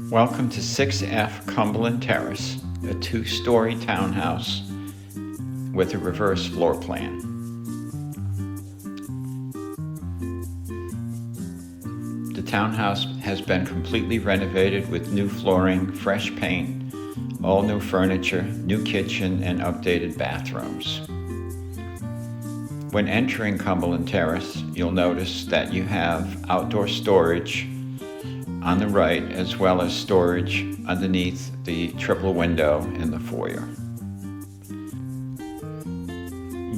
Welcome to 6F Cumberland Terrace, a 2-story townhouse with a reverse floor plan. The townhouse has been completely renovated with new flooring, fresh paint, all new furniture, new kitchen, and updated bathrooms. When entering Cumberland Terrace, you'll notice that you have outdoor storage on the right, as well as storage underneath the triple window in the foyer.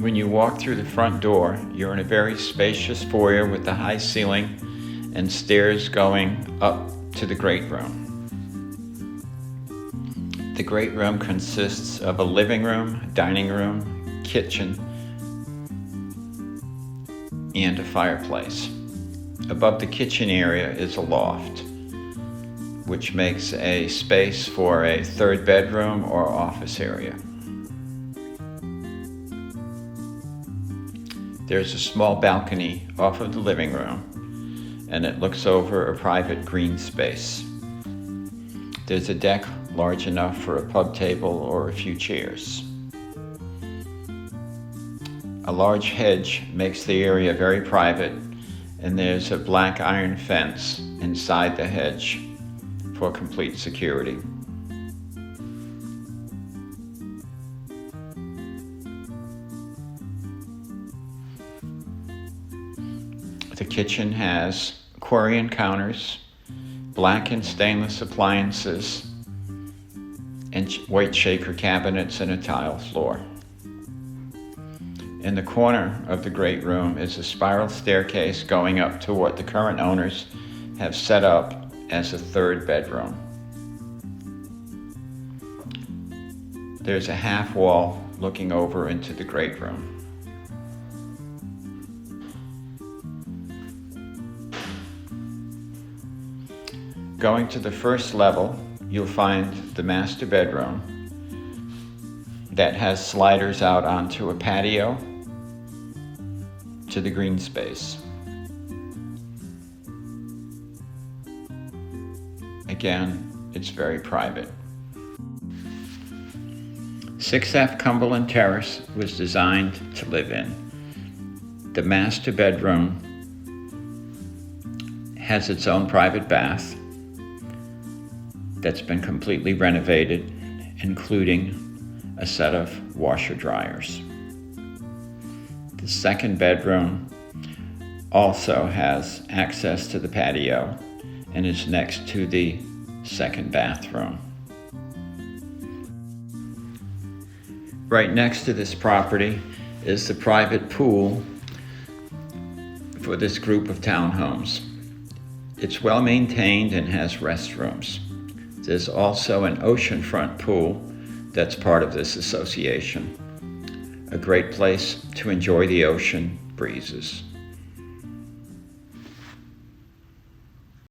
When you walk through the front door, you're in a very spacious foyer with the high ceiling and stairs going up to the great room. The great room consists of a living room, dining room, kitchen, and a fireplace. Above the kitchen area is a loft, which makes a space for a third bedroom or office area. There's a small balcony off of the living room, and it looks over a private green space. There's a deck large enough for a pub table or a few chairs. A large hedge makes the area very private, and there's a black iron fence inside the hedge for complete security. The kitchen has Corian counters, black and stainless appliances, and white shaker cabinets and a tile floor. In the corner of the great room is a spiral staircase going up to what the current owners have set up as a third bedroom. There's a half wall looking over into the great room. Going to the first level, you'll find the master bedroom that has sliders out onto a patio to the green space. Again, it's very private. 6F Cumberland Terrace was designed to live in. The master bedroom has its own private bath that's been completely renovated, including a set of washer dryers. The second bedroom also has access to the patio and is next to the second bathroom. Right next to this property is the private pool for this group of townhomes. It's well maintained and has restrooms. There's also an oceanfront pool that's part of this association. A great place to enjoy the ocean breezes.